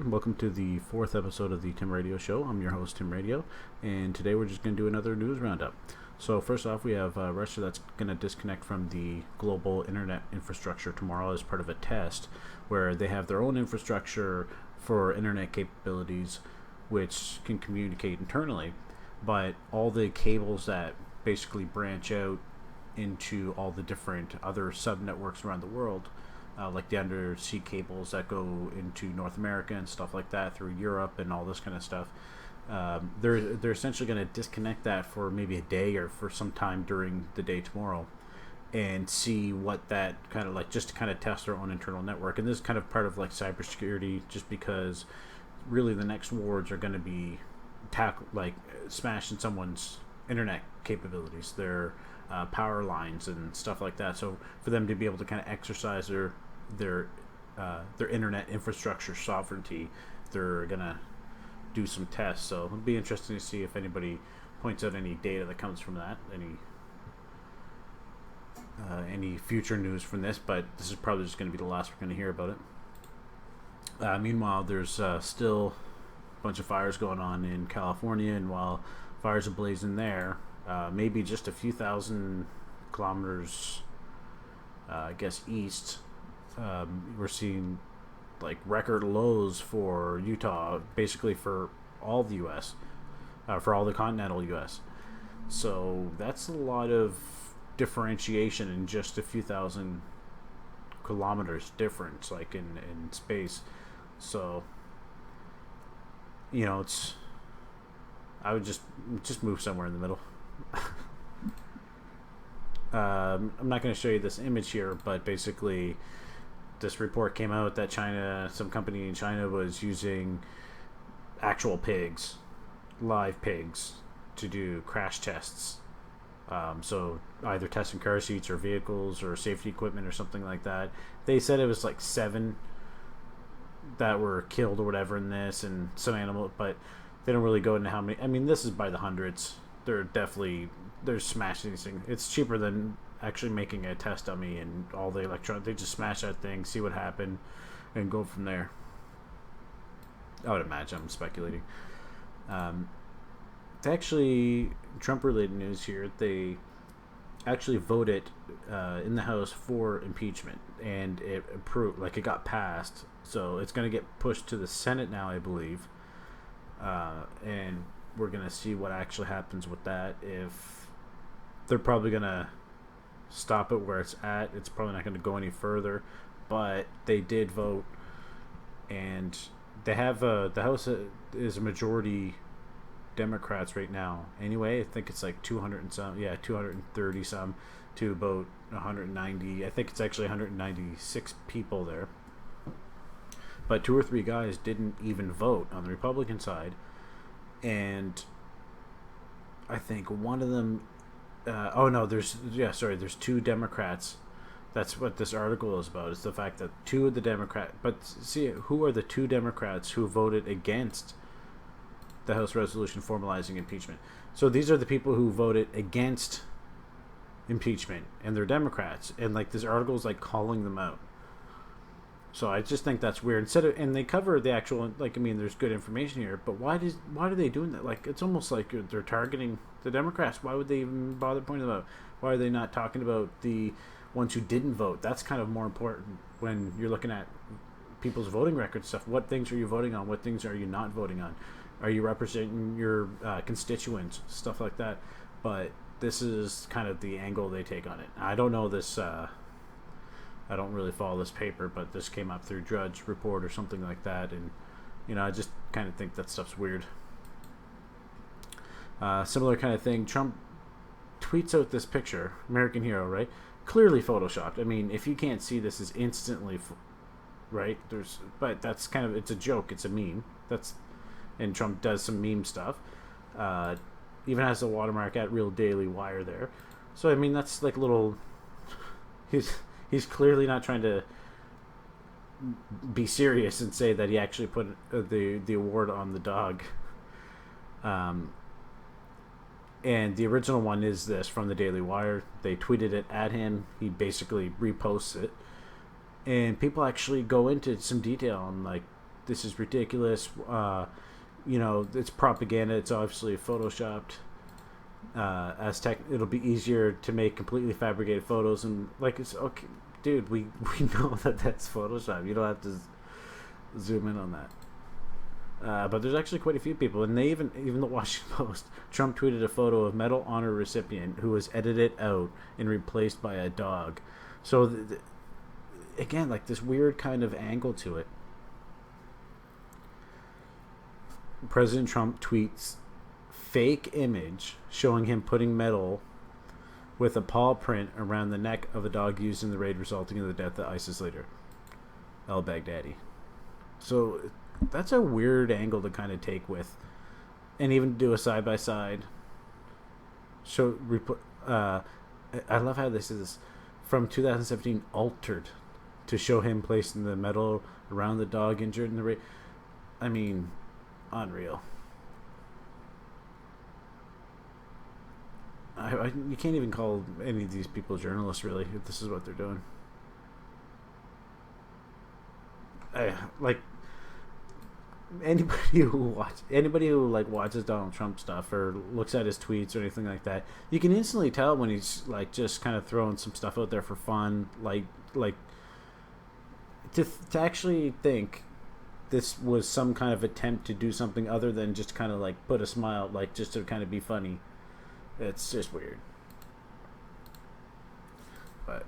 everyone. Welcome to the fourth episode of the Tim Radio Show. I'm your host, Tim Radio, and today we're just going to do another news roundup. So first off, we have Russia that's going to disconnect from the global internet infrastructure tomorrow as part of a test where they have their own infrastructure for internet capabilities which can communicate internally, but all the cables that basically branch out into all the different other sub-networks around the world, like the undersea cables that go into North America and stuff like that through Europe and all this kind of stuff. They're essentially going to disconnect that for maybe a day or for some time during the day tomorrow, and see what that kind of like, just to kind of test their own internal network. And this is kind of part of like cybersecurity, just because really the next wars are going to be smashing someone's internet capabilities, their power lines and stuff like that. So for them to be able to kind of exercise their internet infrastructure sovereignty, they're gonna do some tests. So it'll be interesting to see if anybody points out any data that comes from that, any future news from this. But this is probably just going to be the last we're going to hear about it. Meanwhile, there's still a bunch of fires going on in California, and while fires are blazing there, maybe just a few thousand kilometers, I guess, east, we're seeing like record lows for Utah, basically for all the U.S., for all the continental U.S. So that's a lot of differentiation in just a few thousand kilometers difference, like in space. So, I would just move somewhere in the middle. I'm not going to show you this image here, but basically this report came out that some company in China was using actual pigs, live pigs, to do crash tests. So either testing car seats or vehicles or safety equipment or something like that. They said it was like 7 that were killed or whatever in this, and some animal, but they don't really go into how many. I mean, this is by the hundreds. They're smashing these things. It's cheaper than actually making a test dummy and all the electronics. They just smash that thing, see what happened, and go from there. I would imagine. I'm speculating. Actually, Trump-related news here. They actually voted in the House for impeachment, and it approved. Like, it got passed, so it's going to get pushed to the Senate now, I believe. And we're going to see what actually happens with that. If they're probably going to stop it where it's at, it's probably not going to go any further. But they did vote, and they have the House is a majority Democrats right now. Anyway, I think it's like 200 and some, 230 some to about 190. I think it's actually 196 people there. But 2 or 3 guys didn't even vote on the Republican side, and I think one of them. There's 2 Democrats. That's what this article is about. It's the fact that 2 of the Democrats. But see, who are the 2 Democrats who voted against the House resolution formalizing impeachment? So these are the people who voted against impeachment, and they're Democrats. And like, this article is like calling them out. So I just think that's weird. And they cover the actual, like, I mean, there's good information here, but why are they doing that? Like, it's almost like they're targeting the Democrats. Why would they even bother pointing them out? Why are they not talking about the ones who didn't vote? That's kind of more important when you're looking at people's voting record stuff. What things are you voting on? What things are you not voting on? Are you representing your constituents? Stuff like that. But this is kind of the angle they take on it. I don't know this. I don't really follow this paper, but this came up through Drudge Report or something like that, and I just kind of think that stuff's weird. Similar kind of thing. Trump tweets out this picture, American hero, right? Clearly photoshopped. I mean, if you can't see this, is instantly right. But that's kind of, it's a joke. It's a meme. And Trump does some meme stuff. Even has the watermark at Real Daily Wire there. So I mean, that's like a little. He's clearly not trying to be serious and say that he actually put the award on the dog. And the original one is this from the Daily Wire. They tweeted it at him. He basically reposts it. And people actually go into some detail on, like, this is ridiculous. It's propaganda. It's obviously photoshopped. It'll be easier to make completely fabricated photos, and like, it's okay, dude. We know that that's Photoshop. You don't have to zoom in on that. But there's actually quite a few people, and they even the Washington Post. Trump tweeted a photo of Medal Honor recipient who was edited out and replaced by a dog. So again, like this weird kind of angle to it. President Trump tweets fake image showing him putting medal with a paw print around the neck of a dog used in the raid, resulting in the death of ISIS leader al-Baghdadi. So that's a weird angle to kind of take with, and even do a side by side. So I love how this is from 2017 altered to show him placing the medal around the dog injured in the raid. I mean, unreal. You can't even call any of these people journalists, really, if this is what they're doing. Like, anybody who watches Donald Trump stuff or looks at his tweets or anything like that, you can instantly tell when he's like just kind of throwing some stuff out there for fun, like to actually think this was some kind of attempt to do something other than just kind of like put a smile, like just to kind of be funny. It's just weird. But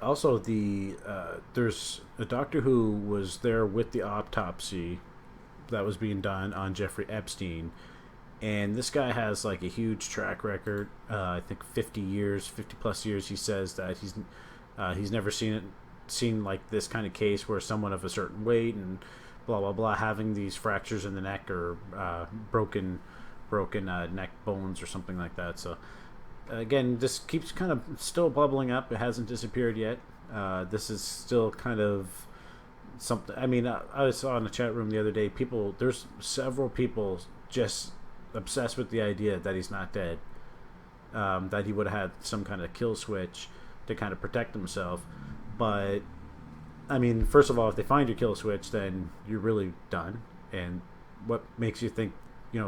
also there's a doctor who was there with the autopsy that was being done on Jeffrey Epstein, and this guy has like a huge track record. I think 50 plus years. He says that he's never seen like this kind of case where someone of a certain weight and blah blah blah having these fractures in the neck or broken neck bones or something like that. So again, this keeps kind of still bubbling up. It hasn't disappeared yet. This is still kind of something. I mean, I saw in the chat room the other day, there's several people just obsessed with the idea that he's not dead, that he would have had some kind of kill switch to kind of protect himself. But I mean, first of all, if they find your kill switch, then you're really done. And what makes you think,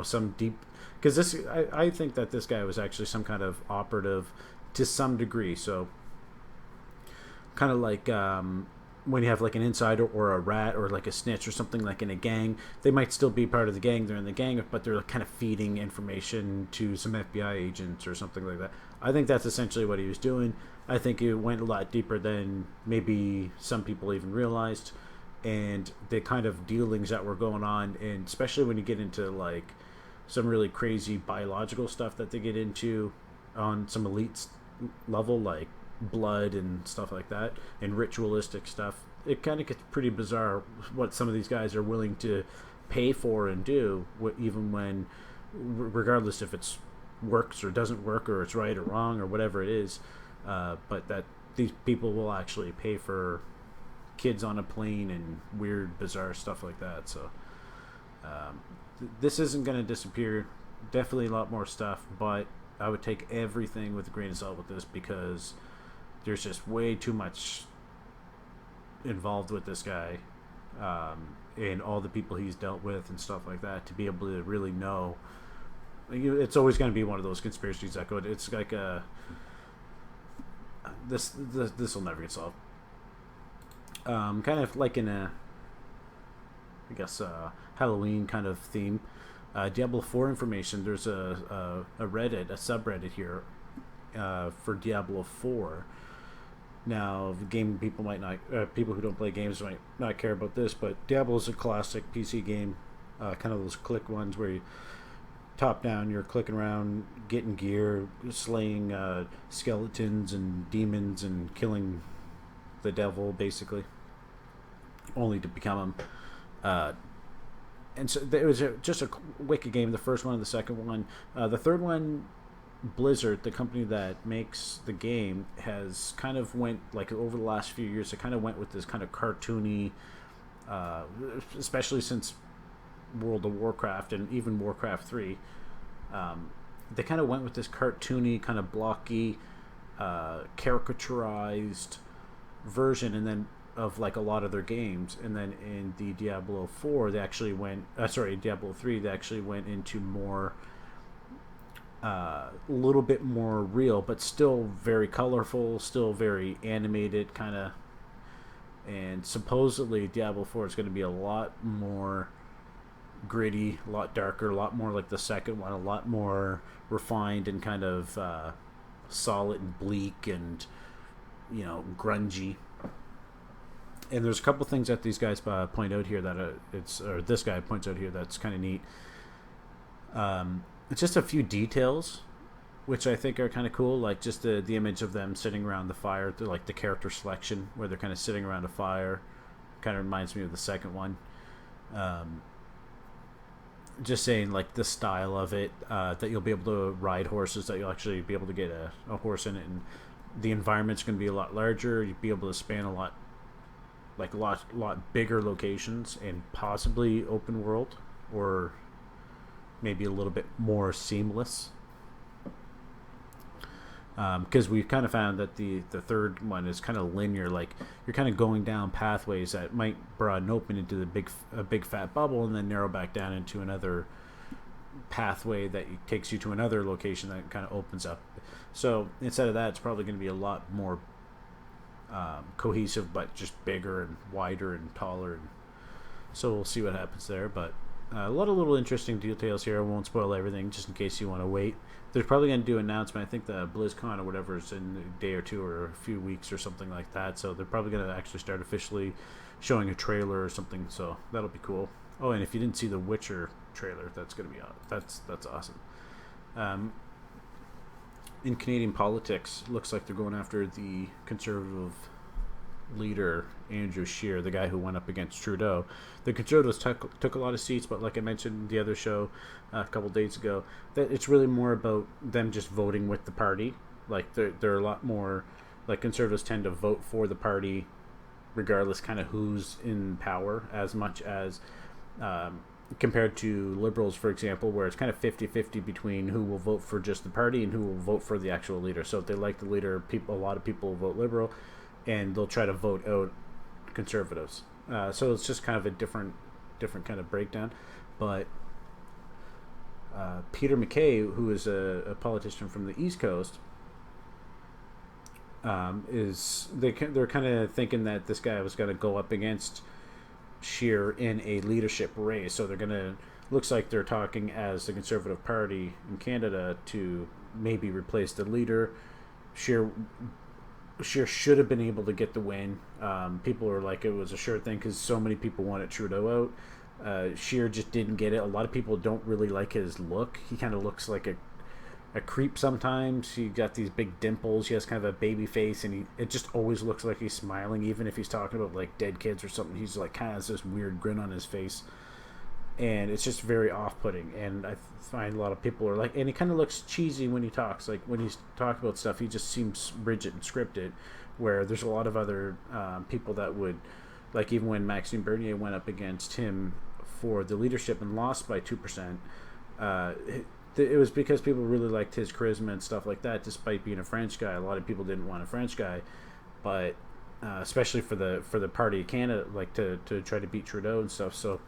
some deep... Because I think that this guy was actually some kind of operative to some degree. So kind of like when you have like an insider or a rat or like a snitch or something like in a gang, they might still be part of the gang. They're in the gang, but they're kind of feeding information to some FBI agents or something like that. I think that's essentially what he was doing. I think it went a lot deeper than maybe some people even realized. And the kind of dealings that were going on, and especially when you get into like some really crazy biological stuff that they get into on some elite level, like blood and stuff like that, and ritualistic stuff, it kind of gets pretty bizarre what some of these guys are willing to pay for and do, even when, regardless if it's works or doesn't work or it's right or wrong or whatever it is, but that these people will actually pay for kids on a plane and weird bizarre stuff like that. So this isn't going to disappear. Definitely a lot more stuff, but I would take everything with a grain of salt with this, because there's just way too much involved with this guy, and all the people he's dealt with and stuff like that, to be able to really know. It's always going to be one of those conspiracies that go, it's like this will never get solved. Kind of like in a, I guess, Halloween kind of theme. Diablo 4 information. There's a subreddit here for Diablo 4. Now, the game people might not, people who don't play games might not care about this, but Diablo is a classic PC game, kind of those click ones where you top down, you're clicking around, getting gear, slaying skeletons and demons and killing the devil, basically, only to become him. And so it was just a wicked game, the first one and the second one. The third one, Blizzard, the company that makes the game, has kind of went, like over the last few years, it kind of went with this kind of cartoony, especially since World of Warcraft and even Warcraft 3, they kind of went with this cartoony, kind of blocky, caricaturized version, and then of like a lot of their games, and then in the Diablo 4 they actually went Diablo 3 they actually went into more a little bit more real, but still very colorful, still very animated kind of. And supposedly Diablo 4 is going to be a lot more gritty, a lot darker, a lot more like the second one, a lot more refined and kind of solid and bleak and grungy. And there's a couple things that these guys point out here that this guy points out here that's kind of neat. It's just a few details which I think are kind of cool, like just the image of them sitting around the fire, like the character selection where they're kind of sitting around a fire, kind of reminds me of the second one. Just saying, like the style of it, that you'll be able to ride horses, that you'll actually be able to get a horse in it, and the environment's going to be a lot larger. You'll be able to span a lot bigger locations, and possibly open world, or maybe a little bit more seamless. Because we've kind of found that the third one is kind of linear, like you're kind of going down pathways that might broaden open into a big fat bubble and then narrow back down into another pathway that takes you to another location that kind of opens up. So instead of that, it's probably going to be a lot more cohesive, but just bigger and wider and taller. And so we'll see what happens there. But a lot of little interesting details here. I won't spoil everything, just in case you want to wait. They're probably going to do an announcement. I think the BlizzCon or whatever is in a day or two or a few weeks or something like that. So they're probably going to actually start officially showing a trailer or something. So that'll be cool. Oh, and if you didn't see the Witcher trailer, that's going to be that's awesome. In Canadian politics, looks like they're going after the Conservative leader Andrew Scheer, the guy who went up against Trudeau. The Conservatives took a lot of seats, but like I mentioned in the other show a couple days ago, that it's really more about them just voting with the party. Like they're a lot more, like Conservatives tend to vote for the party regardless kind of who's in power, as much as compared to Liberals, for example, where it's kind of 50-50 between who will vote for just the party and who will vote for the actual leader. So if they like the leader, a lot of people will vote Liberal, and they'll try to vote out Conservatives. So it's just kind of a different kind of breakdown. But Peter MacKay, who is a politician from the East Coast, they're kind of thinking that this guy was going to go up against Scheer in a leadership race. So they're going to, looks like they're talking as the Conservative Party in Canada to maybe replace the leader. Scheer should have been able to get the win. People were like, it was a sure thing because so many people wanted Trudeau out. Scheer just didn't get it. A lot of people don't really like his look. He kind of looks like a creep sometimes. He got these big dimples. He has kind of a baby face, and it just always looks like he's smiling, even if he's talking about like dead kids or something. He's like kind of has this weird grin on his face, and it's just very off-putting. And I find a lot of people are like, and he kind of looks cheesy when he talks. Like when he's talking about stuff, he just seems rigid and scripted. Where there's a lot of other people that would, like even when Maxime Bernier went up against him for the leadership and lost by 2%. It was because people really liked his charisma and stuff like that, despite being a French guy. A lot of people didn't want a French guy, but especially for the party of Canada, like to try to beat Trudeau and stuff. So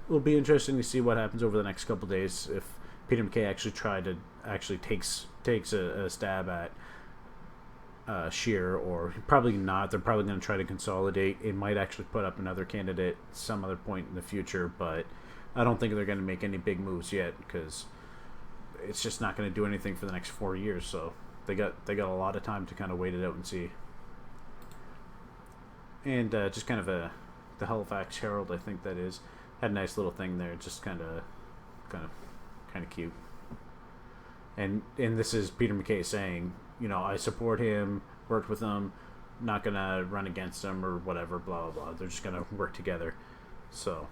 it'll be interesting to see what happens over the next couple of days if Peter MacKay actually takes a stab at Scheer, or probably not. They're probably going to try to consolidate. It might actually put up another candidate some other point in the future, but I don't think they're going to make any big moves yet because it's just not going to do anything for the next 4 years. So they got a lot of time to kind of wait it out and see. And just kind of the Halifax Herald, I think that is, had a nice little thing there, just kind of cute. And this is Peter MacKay saying, I support him, worked with him, not going to run against him or whatever, blah, blah, blah. They're just going to work together. So,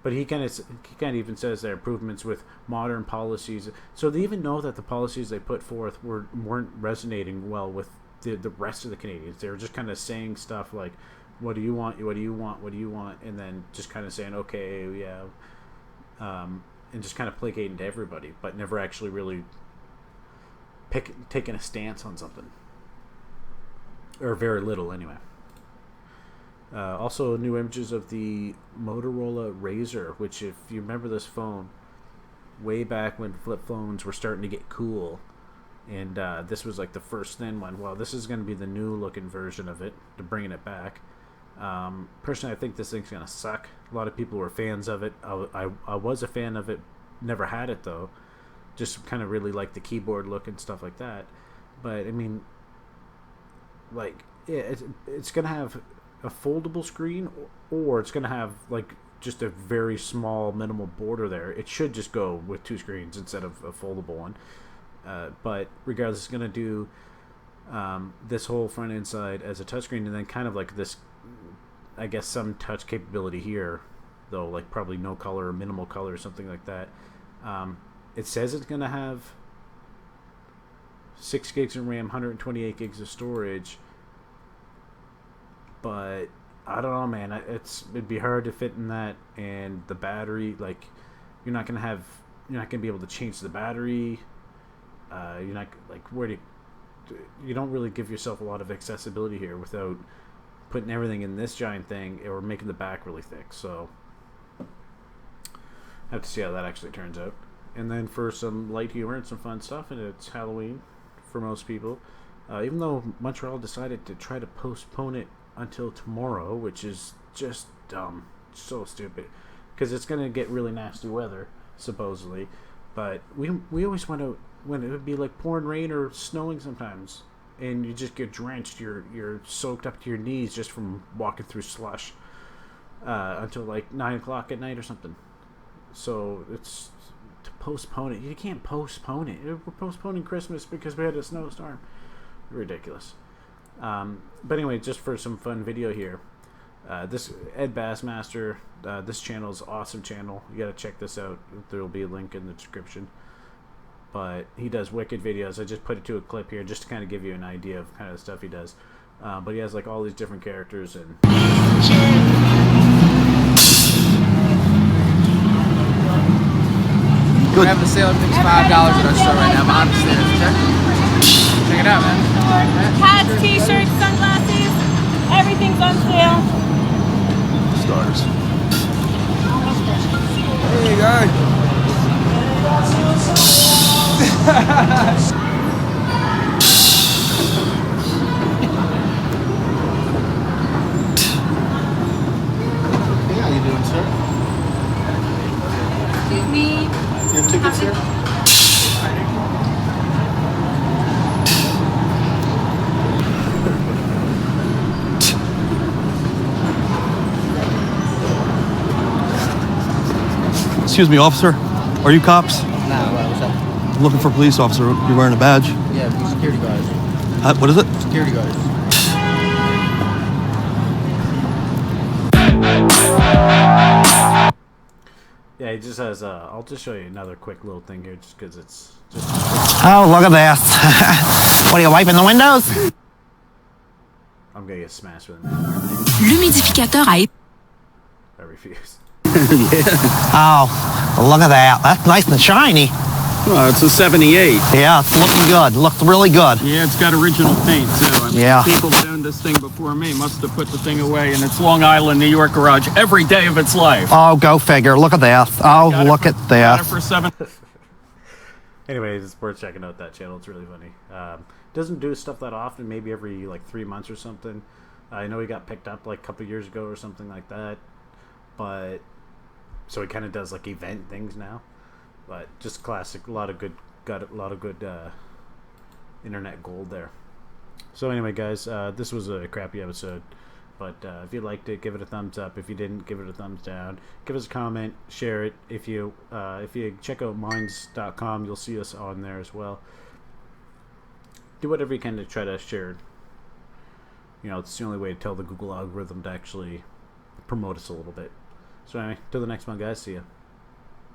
but he kind of even says there improvements with modern policies. So they even know that the policies they put forth weren't resonating well with the rest of the Canadians. They were just kind of saying stuff like, what do you want? What do you want? What do you want? And then just kind of saying, okay, yeah. And just kind of placating to everybody, but never actually really taking a stance on something. or very little anyway. Also, new images of the Motorola Razr, which, if you remember this phone, way back when flip phones were starting to get cool, and this was like the first thin one. Well, this is going to be the new looking version of it. They're bringing it back. Personally, I think this thing's going to suck. A lot of people were fans of it. I was a fan of it. Never had it, though. Just kind of really like the keyboard look and stuff like that. But, I mean, like, yeah, it's going to have a foldable screen, or it's going to have, like, just a very small, minimal border there. It should just go with two screens instead of a foldable one. But regardless, it's going to do this whole front end side as a touchscreen, and then kind of like this, I guess, some touch capability here, though, like probably no color or minimal color or something like that. It says it's going to have 6 gigs of RAM, 128 gigs of storage, but I don't know, man. It'd be hard to fit in that, and the battery, like, you're not gonna be able to change the battery. You're not, like, you don't really give yourself a lot of accessibility here without putting everything in this giant thing or making the back really thick. So I have to see how that actually turns out. And then for some light humor and some fun stuff, and it's Halloween for most people, even though Montreal decided to try to postpone it until tomorrow, which is just dumb, so stupid, because it's going to get really nasty weather supposedly. But we always went out when it would be like pouring rain or snowing sometimes, and you just get drenched. You're soaked up to your knees just from walking through slush until like 9 o'clock at night or something. So it's to postpone it. You can't postpone it. We're postponing Christmas because we had a snowstorm. Ridiculous. But anyway, just for some fun video here, this Ed Bassmaster, this channel is an awesome channel. You gotta check this out. There will be a link in the description. But he does wicked videos. I just put it to a clip here just to kind of give you an idea of kind of the stuff he does. But he has like all these different characters and. We're having a sale at $5 at our store right now. I'm honestly, check it out, man. Hats, t-shirts, sunglasses, everything's on sale. Stars. Hey, guys. Hey, how you doing, sir? Excuse me. Your ticket, sir? Excuse me, officer. Are you cops? Nah, what's up? I'm looking for a police officer. You're wearing a badge. Yeah, we're security guards. What is it? Security guards. Yeah, he just has. I'll just show you another quick little thing here, just because it's just. Oh, look at this. What are you wiping the windows? I'm gonna get smashed with it. L'humidificateur à I refuse. Oh, look at that. That's nice and shiny. Well, it's a 78. Yeah, it's looking good. Looks really good. Yeah, it's got original paint, too. I mean, Yeah. people that owned this thing before me must have put the thing away in its Long Island, New York garage every day of its life. Oh, go figure. Look at this. Oh, look at Got it this. for $7. Anyway, it's worth checking out that channel. It's really funny. Doesn't do stuff that often. Maybe every like 3 months or something. I know he got picked up like a couple years ago or something like that. But so he kind of does like event things now. But just classic. Got a lot of good internet gold there. So anyway, guys, this was a crappy episode. But if you liked it, give it a thumbs up. If you didn't, give it a thumbs down. Give us a comment, share it. If you check out minds.com, you'll see us on there as well. Do whatever you can to try to share. You know, it's the only way to tell the Google algorithm to actually promote us a little bit. So anyway, till the next one, guys. See ya.